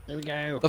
There we go. The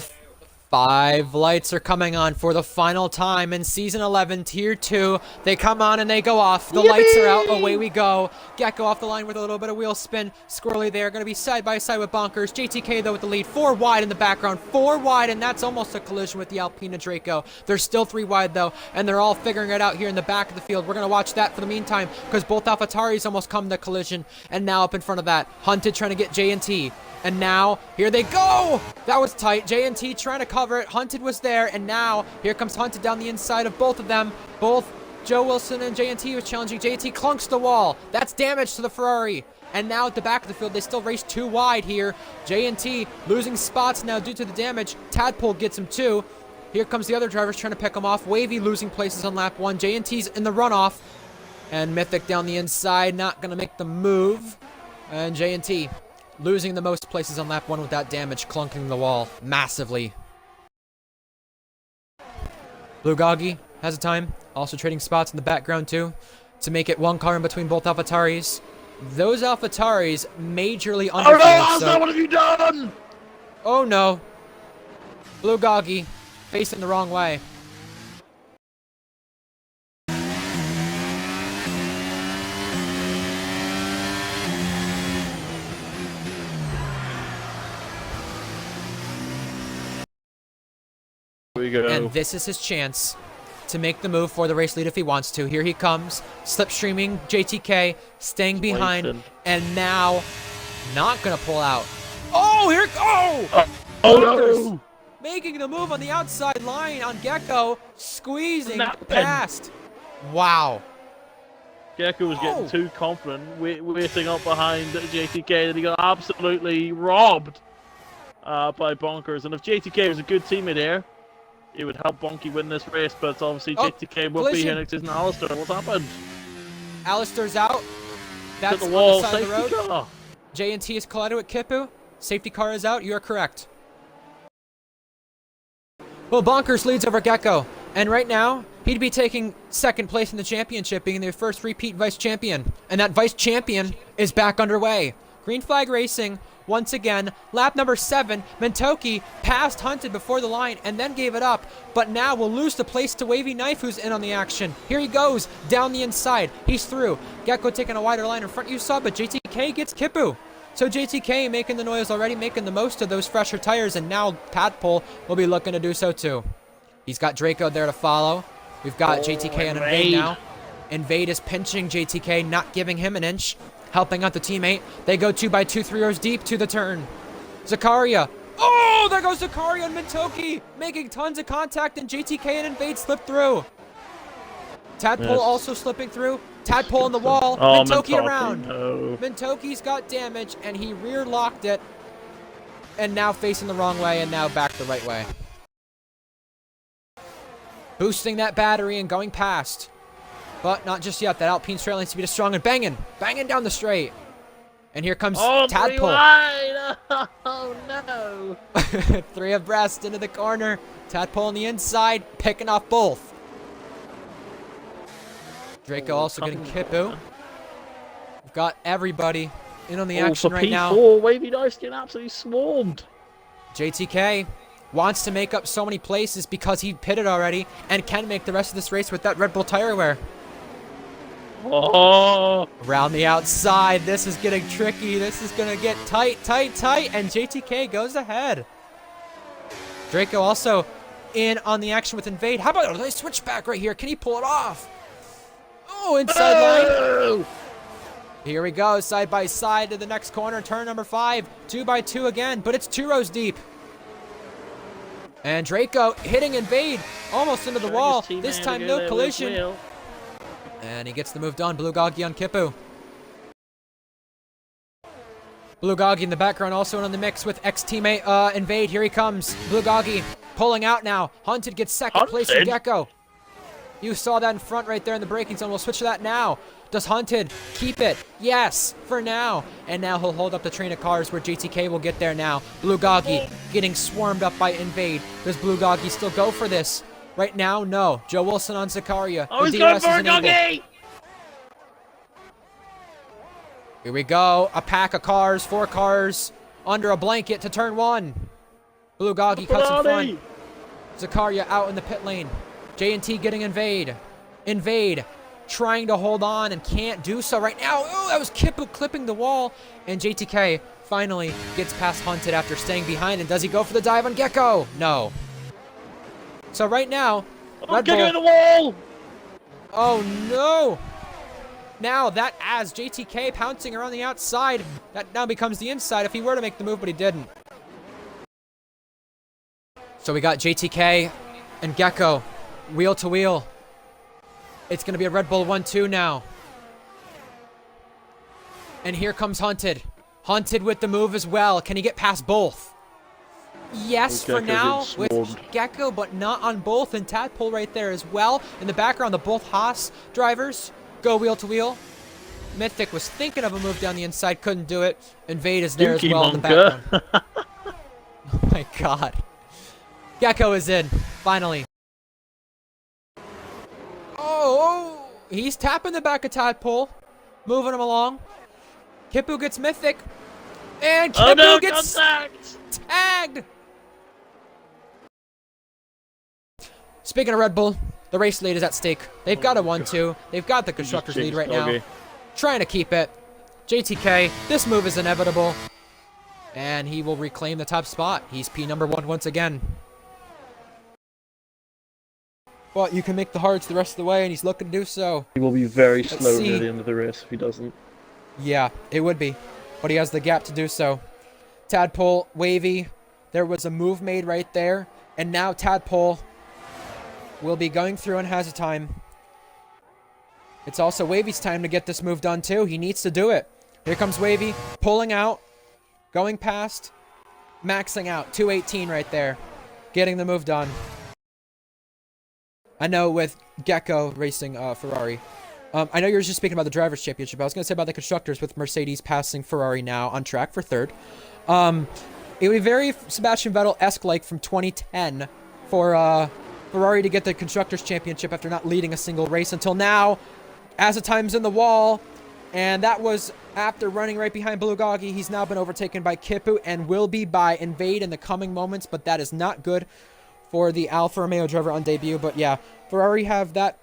5 lights are coming on for the final time in Season 11, Tier 2. They come on and they go off. The lights are out. Away we go. Gecko off the line with a little bit of wheel spin. Squirrely there. Going to be side by side with Bonkers. JTK, though, with the lead. 4 wide in the background. 4 wide, and that's almost a collision with the Alpina Draco. They're still 3 wide, though, and they're all figuring it out here in the back of the field. We're going to watch that for the meantime because both AlphaTauris almost come to collision, and now up in front of that, Hunted trying to get J&T. And now, here they go! That was tight. J&T trying to cover it. Hunted was there, and now, here comes Hunted down the inside of both of them. Both Joe Wilson and J&T was challenging. J&T clunks the wall. That's damage to the Ferrari. And now at the back of the field, they still race 2 wide here. J&T losing spots now due to the damage. Tadpole gets him too. Here comes the other drivers trying to pick him off. Wavy losing places on lap 1. J&T's in the runoff. And Mythic down the inside, not going to make the move. And J&T losing the most places on lap 1 with that damage, clunking the wall massively. Blue Goggy has a time, also trading spots in the background too, to make it 1 car in between both AlphaTauris. Those AlphaTauris majorly underfueled. Oh no, Alza, what have you done? Oh no. Blue Goggy facing the wrong way. Here we go. And this is his chance to make the move for the race lead if he wants to. Here he comes, slipstreaming JTK, staying behind, and now not gonna pull out. Oh, here, Oh no! Making the move on the outside line on Gecko, squeezing Nothing. past. Wow. Gecko was getting too confident, waiting up behind JTK, that he got absolutely robbed by Bonkers. And if JTK was a good teammate here, it would help Bonky win this race, but obviously JTK won't be here next season. Alistair, what's happened? Alistair's out. That's Hit the wall, on the side of the safety road. car. J&T is collided with Kipu. Safety car is out. You are correct. Well, Bonkers leads over Gecko. And right now, he'd be taking 2nd place in the championship, being their first repeat vice champion. And that vice champion is back underway. Green flag racing. Once again, lap number 7, Mentoki passed Hunted before the line and then gave it up, but now will lose the place to Wavy Knife, who's in on the action. Here he goes, down the inside. He's through. Gecko taking a wider line in front, you saw, but JTK gets Kipu. So JTK making the noise already, making the most of those fresher tires, and now Tadpole will be looking to do so too. He's got Draco there to follow. We've got JTK and Invade now. Invade is pinching JTK, not giving him an inch. Helping out the teammate. They go 2x2, 3 rows deep to the turn. Zakaria. Oh, there goes Zakaria and Mentoki making tons of contact, and JTK and Invade slip through. Tadpole also slipping through. Tadpole on the wall. Oh, Mentoki around. No. Mentoki's got damage, and he rear locked it. And now facing the wrong way, and now back the right way. Boosting that battery and going past. But not just yet. That Alpine straight line speed is strong and banging down the straight. And here comes Tadpole. Oh no! 3 abreast into the corner. Tadpole on the inside, picking off both. Draco also getting Kipu. We've got everybody in on the action right now. P4, Wavy Knife's getting absolutely swarmed. JTK wants to make up so many places because he pitted already and can make the rest of this race with that Red Bull tire wear. Oh! Around the outside, this is getting tricky. This is going to get tight, and JTK goes ahead. Draco also in on the action with Invade. How about a nice switchback right here? Can he pull it off? Oh, inside line. Here we go, side by side to the next corner, turn number 5. 2x2 again, but it's 2 rows deep. And Draco hitting Invade almost into the wall. This time no collision. And he gets the move done. Blue Goggy on Kipu. Blue Goggy in the background also in on the mix with ex-teammate Invade. Here he comes. Blue Goggy pulling out now. Hunted gets 2nd place from Gecko. You saw that in front right there in the braking zone. We'll switch to that now. Does Hunted keep it? Yes, for now. And now he'll hold up the train of cars where JTK will get there now. Blue Goggy getting swarmed up by Invade. Does Blue Goggy still go for this? Right now, no. Joe Wilson on Zakaria. Oh, he's going for a Goggy! Here we go. A pack of cars, 4 cars under a blanket to turn 1. Bulgogi cuts in Ferrari! front. Zakaria out in the pit lane. J&T getting invade. Invade. Trying to hold on and can't do so right now. Oh, that was Kipu clipping the wall. And JTK finally gets past Hunted after staying behind. And does he go for the dive on Gecko? No. So right now, Red Gecko Bull. in the wall! Oh no! Now that as JTK pouncing around the outside, that now becomes the inside if he were to make the move, but he didn't. So we got JTK and Gecko, wheel to wheel. It's going to be a Red Bull 1-2 now. And here comes Hunted. Hunted with the move as well. Can he get past both? Yes, for now with Gecko, but not on both. And Tadpole right there as well. In the background, the both Haas drivers go wheel to wheel. Mythic was thinking of a move down the inside, couldn't do it. Invade is there as well in the background. Oh my god. Gecko is in, finally. Oh, he's tapping the back of Tadpole, moving him along. Kipu gets Mythic, and Kipu gets tagged. Speaking of Red Bull, the race lead is at stake. They've got a 1-2. They've got the constructors lead right now. Trying to keep it. JTK, this move is inevitable. And he will reclaim the top spot. He's P number 1 once again. But you can make the hards the rest of the way, and he's looking to do so. He will be very slow near the end of the race if he doesn't. Yeah, it would be. But he has the gap to do so. Tadpole, Wavy. There was a move made right there. And now Tadpole will be going through and has a time. It's also Wavy's time to get this move done too. He needs to do it. Here comes Wavy, pulling out, going past, maxing out. 218 right there. Getting the move done. I know with Gecko racing Ferrari. I know you were just speaking about the Drivers' Championship. I was going to say about the Constructors with Mercedes passing Ferrari now on track for third. It would be very Sebastian Vettel-esque like from 2010 for Ferrari to get the Constructors' Championship after not leading a single race until now. As the time's in the wall, and that was after running right behind Bulgogi. He's now been overtaken by Kipu and will be by Invade in the coming moments, but that is not good for the Alfa Romeo driver on debut. But yeah, Ferrari have that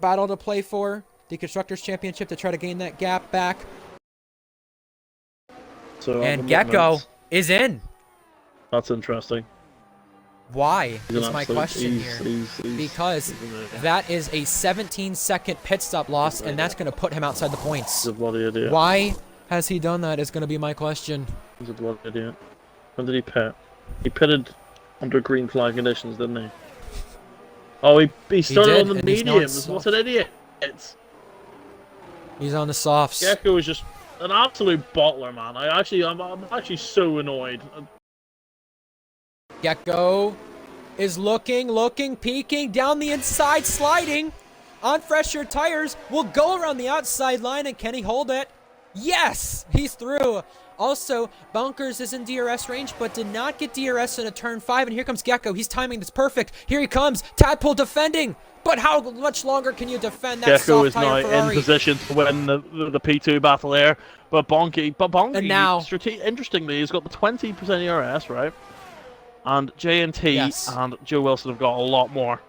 battle to play for, the Constructors' Championship, to try to gain that gap back. So and Gecko is in. That's interesting. Why is my question here? Because that is a 17-second pit stop loss, and that's going to put him outside the points. He's a bloody idiot. Why has he done that is going to be my question. He's a bloody idiot. When did he pit? He pitted under green flag conditions, didn't he? Oh, he started on the mediums. What an idiot. He's on the softs. Gecko is just an absolute bottler, man. I'm actually so annoyed. Gecko is looking, peeking, down the inside, sliding on fresher tires. Will go around the outside line, and can he hold it? Yes! He's through. Also, Bunkers is in DRS range, but did not get DRS in a turn 5, and here comes Gecko. He's timing this perfect. Here he comes. Tadpole defending. But how much longer can you defend that Gecko soft tire is now Ferrari? in position to win the P2 battle there. But Bonky, and now, interestingly, he's got the 20% ERS, right? And J&T and Joe Wilson have got a lot more.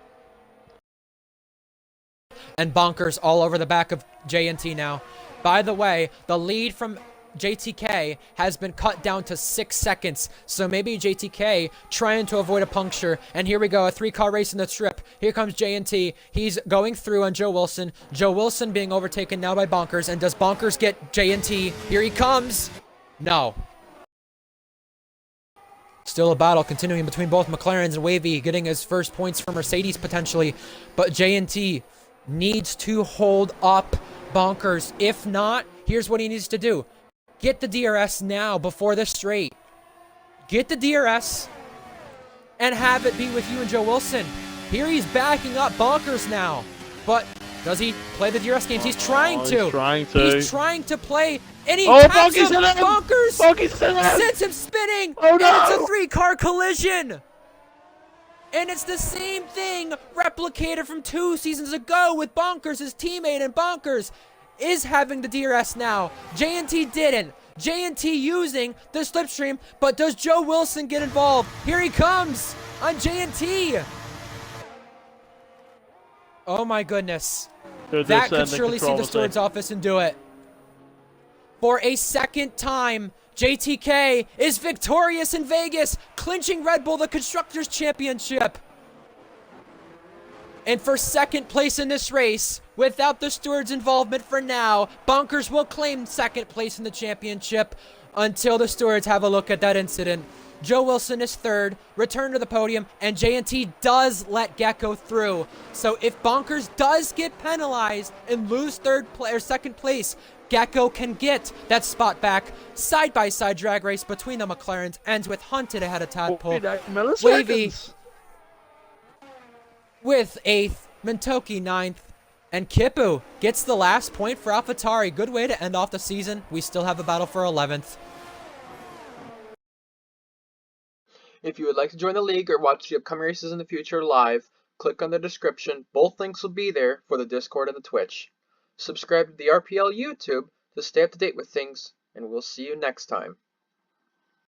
And Bonkers all over the back of J&T now. By the way, the lead from JTK has been cut down to 6 seconds. So maybe JTK trying to avoid a puncture. And here we go, a 3-car race in the strip. Here comes J&T. He's going through on Joe Wilson. Joe Wilson being overtaken now by Bonkers. And does Bonkers get J&T? Here he comes. No. Still a battle continuing between both McLarens and Wavy, getting his first points for Mercedes potentially. But J&T needs to hold up Bonkers. If not, here's what he needs to do. Get the DRS now before the straight. Get the DRS and have it be with you and Joe Wilson. Here he's backing up Bonkers now. But does he play the DRS games? He's trying to. He's trying to play. And he taps him. Bonkers sends him spinning. Oh no! And it's a 3-car collision. And it's the same thing replicated from 2 seasons ago with Bonkers, his teammate, and Bonkers is having the DRS now. J&T didn't. J&T using the slipstream, but does Joe Wilson get involved? Here he comes on J&T. Oh my goodness. That could surely see the steward's office and do it. For a second time, JTK is victorious in Vegas, clinching Red Bull the Constructors' Championship. And for second place in this race, without the steward's involvement for now, Bonkers will claim second place in the championship until the stewards have a look at that incident. Joe Wilson is third, return to the podium, and J&T does let Gecko through. So if Bonkers does get penalized and lose second place, Gecko can get that spot back. Side-by-side drag race between the McLarens ends with Hunted ahead of Tadpole. Wavy with 8th, Mintoki 9th, and Kippu gets the last point for AlphaTauri. Good way to end off the season. We still have a battle for 11th. If you would like to join the league or watch the upcoming races in the future live, click on the description. Both links will be there for the Discord and the Twitch. Subscribe to the RPL YouTube to stay up to date with things, and we'll see you next time.